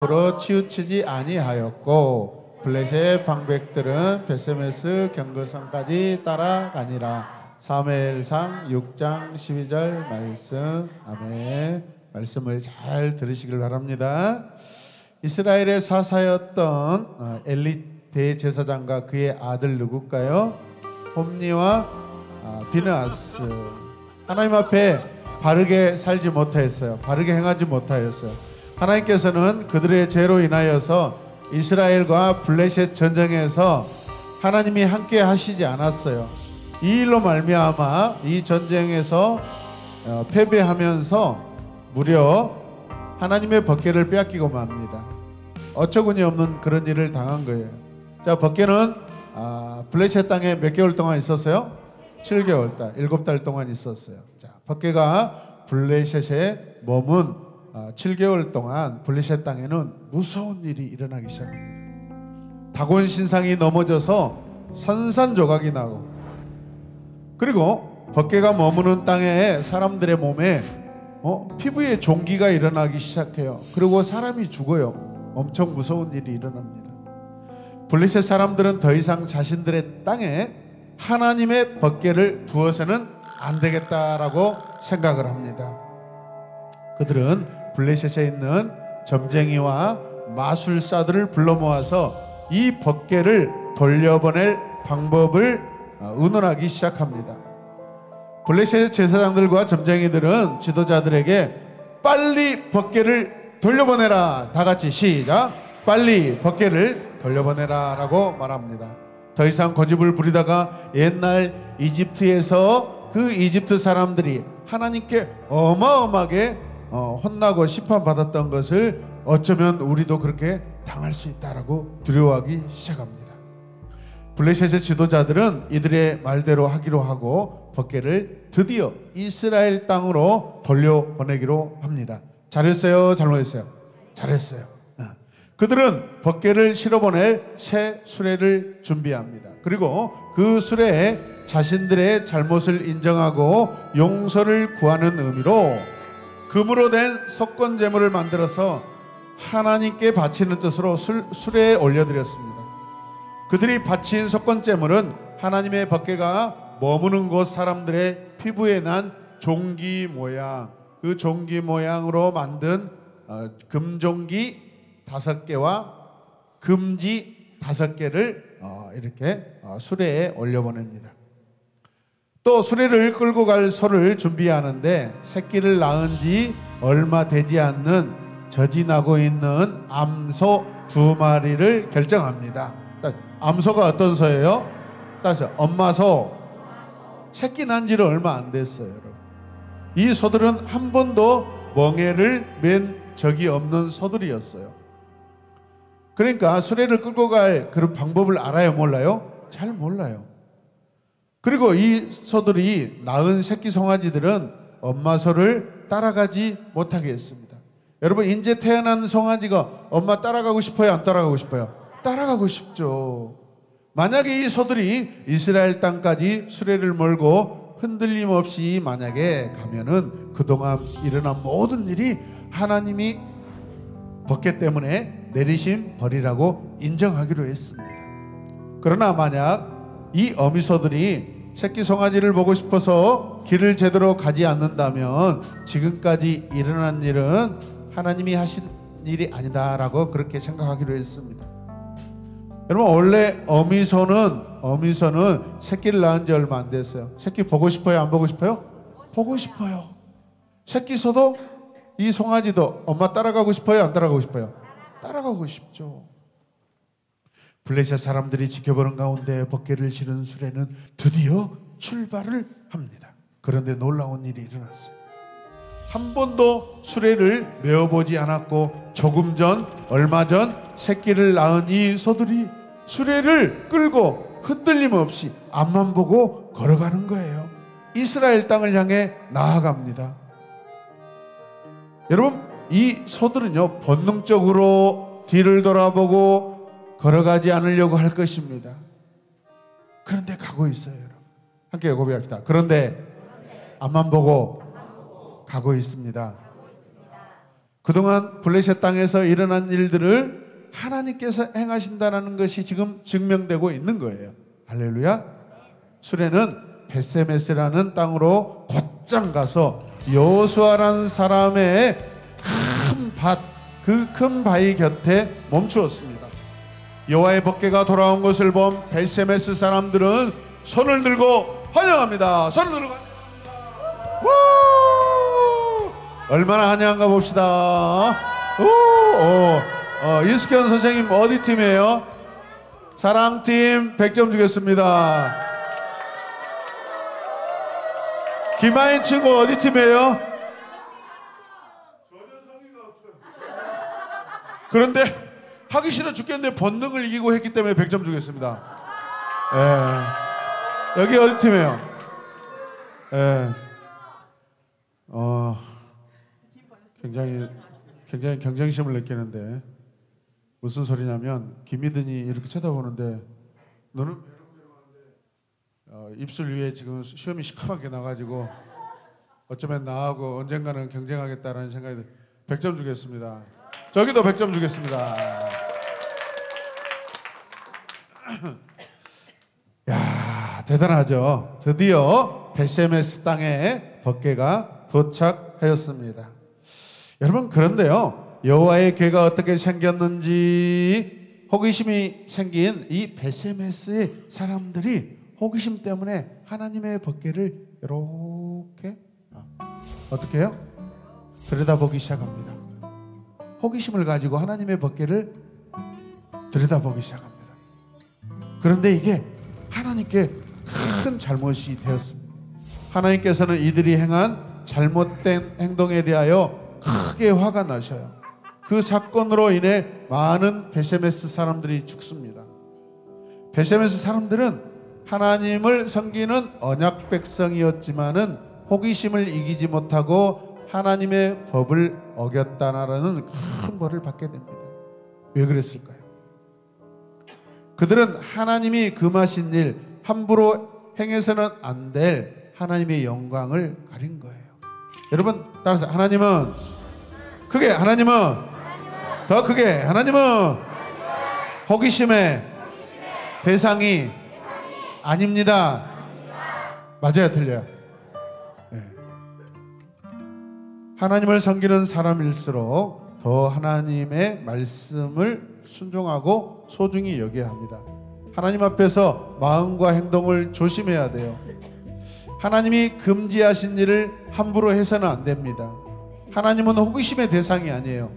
으로 치우치지 아니하였고 블레셋 방백들은 베세메스 경거성까지 따라가니라. 사무엘상 6장 12절 말씀. 아멘. 말씀을 잘 들으시길 바랍니다. 이스라엘의 사사였던 엘리 대제사장과 그의 아들 누굴까요? 홈니와 비느하스. 하나님 앞에 바르게 살지 못하였어요. 바르게 행하지 못하였어요. 하나님께서는 그들의 죄로 인하여서 이스라엘과 블레셋 전쟁에서 하나님이 함께 하시지 않았어요. 이 일로 말미암아 이 전쟁에서 패배하면서 무려 하나님의 법궤를 빼앗기고 맙니다. 어처구니 없는 그런 일을 당한 거예요. 자, 법궤는 블레셋 땅에 몇 개월 동안 있었어요? 7개월 달, 7달 동안 있었어요. 자, 법궤가 블레셋에 머문 7개월 동안 블레셋 땅에는 무서운 일이 일어나기 시작합니다. 다곤 신상이 넘어져서 산산조각이 나고, 그리고 법궤가 머무는 땅에 사람들의 몸에 피부에 종기가 일어나기 시작해요. 그리고 사람이 죽어요. 엄청 무서운 일이 일어납니다. 블레셋 사람들은 더 이상 자신들의 땅에 하나님의 법궤를 두어서는 안 되겠다라고 생각을 합니다. 그들은 블레셋에 있는 점쟁이와 마술사들을 불러 모아서 이 법궤를 돌려보낼 방법을 의논하기 시작합니다. 블레셋 제사장들과 점쟁이들은 지도자들에게 빨리 법궤를 돌려보내라. 다 같이 시작. 빨리 법궤를 돌려보내라 라고 말합니다. 더 이상 고집을 부리다가 옛날 이집트에서 그 이집트 사람들이 하나님께 어마어마하게 혼나고 심판받았던 것을 어쩌면 우리도 그렇게 당할 수 있다라고 두려워하기 시작합니다. 블레셋의 지도자들은 이들의 말대로 하기로 하고 법궤를 드디어 이스라엘 땅으로 돌려보내기로 합니다. 잘했어요? 잘못했어요? 잘했어요. 그들은 법궤를 실어보낼 새 수레를 준비합니다. 그리고 그 수레에 자신들의 잘못을 인정하고 용서를 구하는 의미로 금으로 된 속건제물을 만들어서 하나님께 바치는 뜻으로 수레에 올려드렸습니다. 그들이 바친 속건제물은 하나님의 법궤가 머무는 곳 사람들의 피부에 난 종기 모양, 그 종기 모양으로 만든 금종기 5개와 금지 5개를 이렇게 수레에 올려보냅니다. 또 수레를 끌고 갈 소를 준비하는데 새끼를 낳은 지 얼마 되지 않는 저진하고 있는 암소 2마리를 결정합니다. 암소가 어떤 소예요? 따라서 엄마 소. 새끼 난 지는 얼마 안 됐어요, 여러분. 이 소들은 한 번도 멍에를 맨 적이 없는 소들이었어요. 그러니까 수레를 끌고 갈 그런 방법을 알아요, 몰라요? 잘 몰라요. 그리고 이 소들이 낳은 새끼 송아지들은 엄마 소를 따라가지 못하게 했습니다. 여러분, 이제 태어난 송아지가 엄마 따라가고 싶어요? 안 따라가고 싶어요? 따라가고 싶죠. 만약에 이 소들이 이스라엘 땅까지 수레를 몰고 흔들림 없이 만약에 가면은 그동안 일어난 모든 일이 하나님이 법궤 때문에 내리신 벌이라고 인정하기로 했습니다. 그러나 만약 이 어미소들이 새끼 송아지를 보고 싶어서 길을 제대로 가지 않는다면 지금까지 일어난 일은 하나님이 하신 일이 아니다라고 그렇게 생각하기로 했습니다. 여러분, 원래 어미소는 새끼를 낳은 지 얼마 안 됐어요. 새끼 보고 싶어요? 안 보고 싶어요? 보고 싶어요. 새끼 소도 이 송아지도 엄마 따라가고 싶어요? 안 따라가고 싶어요? 따라가고 싶죠. 블레셋 사람들이 지켜보는 가운데 법궤를 실은 수레는 드디어 출발을 합니다. 그런데 놀라운 일이 일어났어요. 한 번도 수레를 메어보지 않았고 얼마 전 새끼를 낳은 이 소들이 수레를 끌고 흔들림 없이 앞만 보고 걸어가는 거예요. 이스라엘 땅을 향해 나아갑니다. 여러분, 이 소들은요, 본능적으로 뒤를 돌아보고 걸어가지 않으려고 할 것입니다. 그런데 가고 있어요, 여러분. 함께 고백합시다. 그런데 앞만 보고 가고 있습니다. 그동안 블레셋 땅에서 일어난 일들을 하나님께서 행하신다는 것이 지금 증명되고 있는 거예요. 할렐루야. 수레는 벳세메스라는 땅으로 곧장 가서 여호수아라는 사람의 큰 밭, 그 큰 바위 곁에 멈추었습니다. 여호와의 법궤가 돌아온 것을 본 벳세메스 사람들은 손을 들고 환영합니다. 손을 들고 환영합니다. 얼마나 환영한가 봅시다. 이숙현 선생님 어디 팀이에요? 사랑팀 100점 주겠습니다. 김하인 친구 어디 팀이에요? 그런데 하기 싫어 죽겠는데 본능을 이기고 했기 때문에 100점 주겠습니다. 여기 어디 팀이에요? 굉장히 경쟁심을 느끼는데 무슨 소리냐면 김희든이 이렇게 쳐다보는데 너는 입술 위에 지금 시험이 시커멓게 나가지고 어쩌면 나하고 언젠가는 경쟁하겠다라는 생각이 100점 주겠습니다. 저기도 100점 주겠습니다. 야, 대단하죠. 드디어 벳세메스 땅에 법궤가 도착하였습니다. 여러분, 그런데요, 여호와의 궤가 어떻게 생겼는지 호기심이 생긴 이 벳세메스의 사람들이 호기심 때문에 하나님의 법궤를 이렇게 어떻게 해요? 들여다보기 시작합니다. 호기심을 가지고 하나님의 법궤를 들여다보기 시작합니다. 그런데 이게 하나님께 큰 잘못이 되었습니다. 하나님께서는 이들이 행한 잘못된 행동에 대하여 크게 화가 나셔요. 그 사건으로 인해 많은 벳세메스 사람들이 죽습니다. 벳세메스 사람들은 하나님을 섬기는 언약 백성이었지만은 호기심을 이기지 못하고 하나님의 법을 어겼다라는 큰 벌을 받게 됩니다. 왜 그랬을까요? 그들은 하나님이 금하신 일 함부로 행해서는 안 될 하나님의 영광을 가린 거예요. 여러분 따라서 하나님은 크게, 하나님은 더 크게, 하나님은 호기심의 대상이 아닙니다. 맞아요, 틀려요? 네. 하나님을 섬기는 사람일수록 더 하나님의 말씀을 순종하고 소중히 여겨야 합니다. 하나님 앞에서 마음과 행동을 조심해야 돼요. 하나님이 금지하신 일을 함부로 해서는 안 됩니다. 하나님은 호기심의 대상이 아니에요.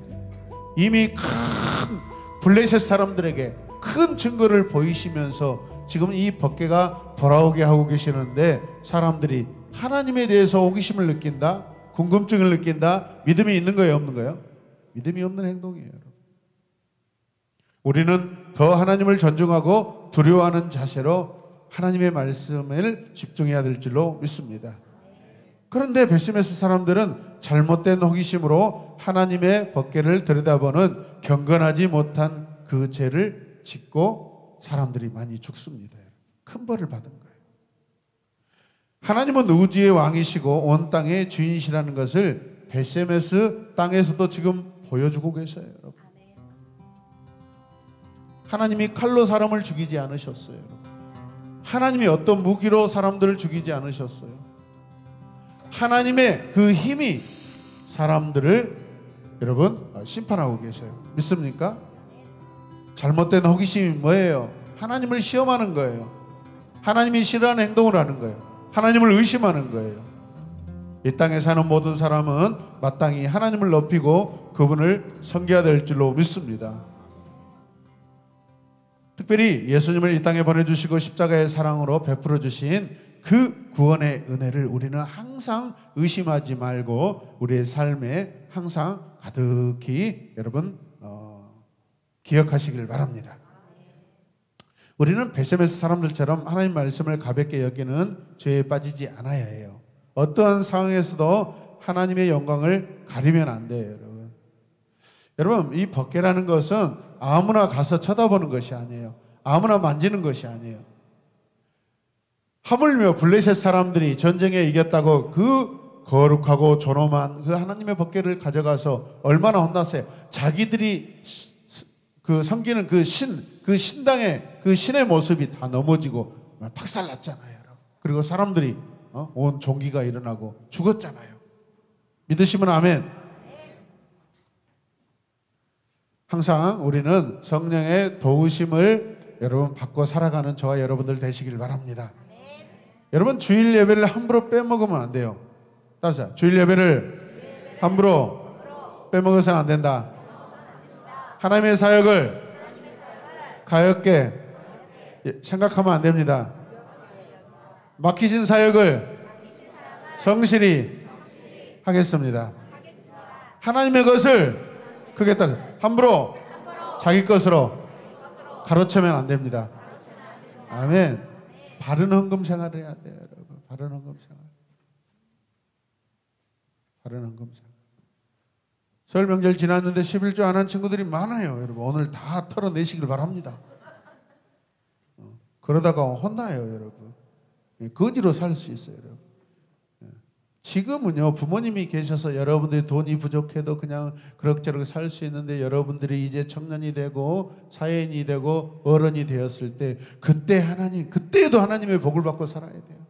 이미 큰 블레셋 사람들에게 큰 증거를 보이시면서 지금 이 법궤가 돌아오게 하고 계시는데 사람들이 하나님에 대해서 호기심을 느낀다, 궁금증을 느낀다, 믿음이 있는 거예요, 없는 거예요? 믿음이 없는 행동이에요. 우리는 더 하나님을 존중하고 두려워하는 자세로 하나님의 말씀을 집중해야 될 줄로 믿습니다. 그런데 벳세메스 사람들은 잘못된 호기심으로 하나님의 법궤를 들여다보는 경건하지 못한 그 죄를 짓고 사람들이 많이 죽습니다. 큰 벌을 받은 거예요. 하나님은 우주의 왕이시고 온 땅의 주인이시라는 것을 벳세메스 땅에서도 지금 보여주고 계셔요. 여러분. 하나님이 칼로 사람을 죽이지 않으셨어요. 여러분. 하나님이 어떤 무기로 사람들을 죽이지 않으셨어요. 하나님의 그 힘이 사람들을 여러분 심판하고 계셔요. 믿습니까? 잘못된 호기심이 뭐예요? 하나님을 시험하는 거예요. 하나님이 싫어하는 행동을 하는 거예요. 하나님을 의심하는 거예요. 이 땅에 사는 모든 사람은 마땅히 하나님을 높이고 그분을 섬겨야 될 줄로 믿습니다. 특별히 예수님을 이 땅에 보내주시고 십자가의 사랑으로 베풀어 주신 그 구원의 은혜를 우리는 항상 의심하지 말고 우리의 삶에 항상 가득히 여러분 기억하시길 바랍니다. 우리는 벳세메스 사람들처럼 하나님 말씀을 가볍게 여기는 죄에 빠지지 않아야 해요. 어떠한 상황에서도 하나님의 영광을 가리면 안 돼요. 여러분 이 법궤라는 것은 아무나 가서 쳐다보는 것이 아니에요. 아무나 만지는 것이 아니에요. 하물며 블레셋 사람들이 전쟁에 이겼다고 그 거룩하고 존엄한 그 하나님의 법궤를 가져가서 얼마나 혼났어요. 자기들이 그 섬기는 그 신당의 그 신의 모습이 다 넘어지고 박살났잖아요, 여러분. 그리고 사람들이 온 종기가 일어나고 죽었잖아요. 믿으시면 아멘. 항상 우리는 성령의 도우심을 여러분 받고 살아가는 저와 여러분들 되시길 바랍니다. 여러분, 주일 예배를 함부로 빼먹으면 안 돼요. 따라서 주일 예배를 함부로 빼먹어서는 안 된다. 하나님의 사역을 가볍게 생각하면 안 됩니다. 맡기신 사역을 성실히 하겠습니다. 하나님의 것을 크게 따라서 함부로 자기 것으로 가로채면 안 됩니다. 아멘. 바른 헌금 생활을 해야 돼요, 여러분. 바른 헌금 생활. 바른 헌금 생활. 설 명절 지났는데 11조 안 한 친구들이 많아요, 여러분. 오늘 다 털어내시길 바랍니다. 그러다가 혼나요, 여러분. 거지로 살 수 있어요, 여러분. 지금은요, 부모님이 계셔서 여러분들이 돈이 부족해도 그냥 그럭저럭 살 수 있는데, 여러분들이 이제 청년이 되고 사회인이 되고 어른이 되었을 때 그때도 하나님의 복을 받고 살아야 돼요.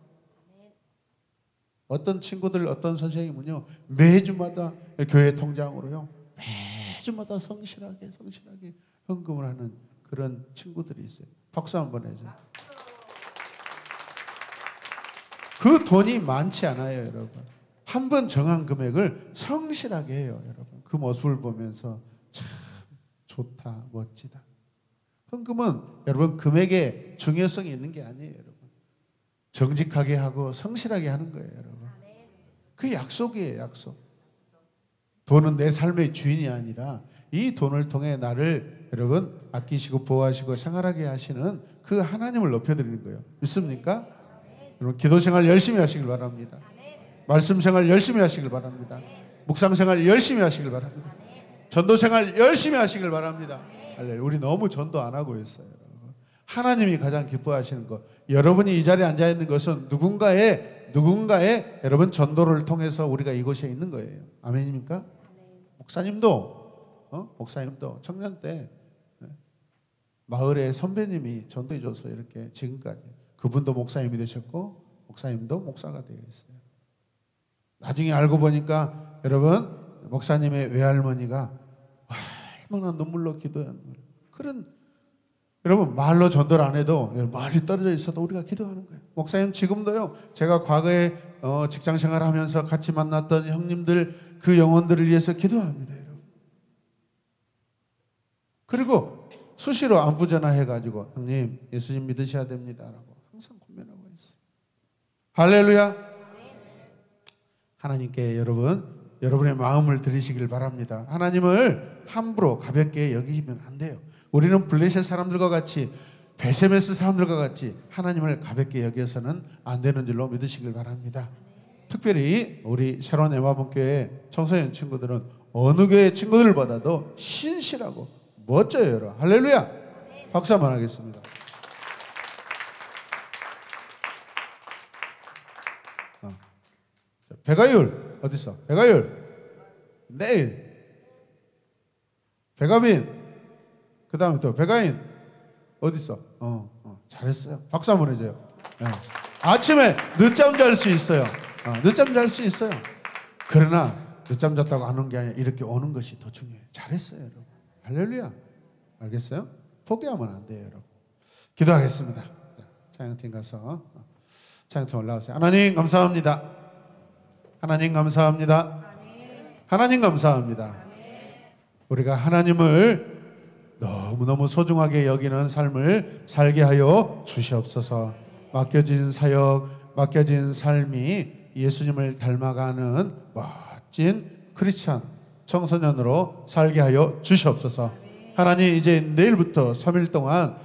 어떤 친구들, 어떤 선생님은요, 매주마다 교회 통장으로요, 매주마다 성실하게 헌금을 하는 그런 친구들이 있어요. 박수 한번 해줘요. 그 돈이 많지 않아요, 여러분. 한 번 정한 금액을 성실하게 해요, 여러분. 그 모습을 보면서 참 좋다, 멋지다. 헌금은 여러분 금액의 중요성이 있는 게 아니에요, 여러분. 정직하게 하고 성실하게 하는 거예요, 여러분. 그 약속이에요, 약속. 돈은 내 삶의 주인이 아니라 이 돈을 통해 나를 여러분 아끼시고 보호하시고 생활하게 하시는 그 하나님을 높여드리는 거예요. 믿습니까? 여러분, 기도 생활 열심히 하시길 바랍니다. 말씀 생활 열심히 하시길 바랍니다. 묵상 생활 열심히 하시길 바랍니다. 전도 생활 열심히 하시길 바랍니다. 우리 너무 전도 안 하고 있어요, 여러분. 하나님이 가장 기뻐하시는 것. 여러분이 이 자리에 앉아 있는 것은 누군가의 여러분 전도를 통해서 우리가 이곳에 있는 거예요. 아멘입니까? 목사님도 청년 때 마을에 선배님이 전도해 줘서 이렇게 지금까지 그분도 목사님이 되셨고 목사님도 목사가 되어 있어요. 나중에 알고 보니까 여러분 목사님의 외할머니가 얼마나 눈물로 기도하는 거예요. 그런 여러분 말로 전도를 안 해도 멀리 떨어져 있어도 우리가 기도하는 거예요. 목사님 지금도요, 제가 과거에 직장 생활하면서 같이 만났던 형님들 그 영혼들을 위해서 기도합니다, 여러분. 그리고 수시로 안부 전화해가지고 형님 예수님 믿으셔야 됩니다라고 항상 고민하고 있어요. 할렐루야. 하나님께 여러분의 마음을 드리시길 바랍니다. 하나님을 함부로 가볍게 여기면 안 돼요. 우리는 블레셋 사람들과 같이 베세메스 사람들과 같이 하나님을 가볍게 여겨서는 안 되는 줄로 믿으시길 바랍니다. 특별히 우리 새로운 에마분교회 청소년 친구들은 어느 교회 친구들보다도 신실하고 멋져요, 여러분. 할렐루야. 박수 한번 하겠습니다. 배가율 어디 있어? 배가율 내일. 배가빈 그 다음에 또 배가인 어디 있어? 잘했어요. 박수 한번 해줘요. 네. 아침에 늦잠 잘 수 있어요. 늦잠 잘 수 있어요. 그러나 늦잠 잤다고 안 오는 게 아니라 이렇게 오는 것이 더 중요해요. 잘했어요, 여러분. 할렐루야. 알겠어요? 포기하면 안 돼요, 여러분. 기도하겠습니다. 찬양팀 가서 찬양팀 올라오세요. 하나님 감사합니다. 하나님 감사합니다. 하나님 감사합니다. 우리가 하나님을 너무너무 소중하게 여기는 삶을 살게 하여 주시옵소서. 맡겨진 사역, 맡겨진 삶이 예수님을 닮아가는 멋진 크리스찬 청소년으로 살게 하여 주시옵소서. 하나님, 이제 내일부터 3일 동안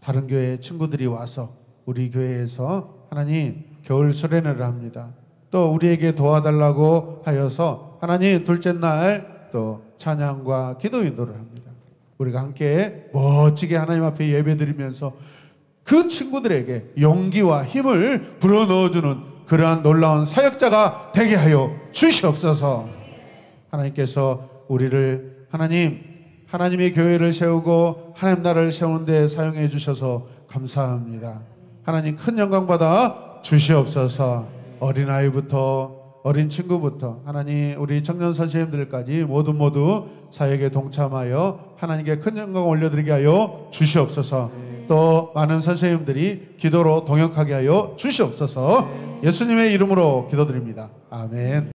다른 교회 친구들이 와서 우리 교회에서 하나님 겨울 수련회를 합니다. 또 우리에게 도와달라고 하여서 하나님 둘째 날 또 찬양과 기도 인도를 합니다. 우리가 함께 멋지게 하나님 앞에 예배드리면서 그 친구들에게 용기와 힘을 불어넣어주는 그러한 놀라운 사역자가 되게 하여 주시옵소서. 하나님께서 우리를 하나님의 교회를 세우고 하나님 나라를 세우는 데 사용해 주셔서 감사합니다. 하나님 큰 영광 받아 주시옵소서. 어린아이부터 어린 친구부터 하나님 우리 청년 선생님들까지 모두 사역에 동참하여 하나님께 큰 영광 올려드리게 하여 주시옵소서. 또 많은 선생님들이 기도로 동역하게 하여 주시옵소서. 예수님의 이름으로 기도드립니다. 아멘.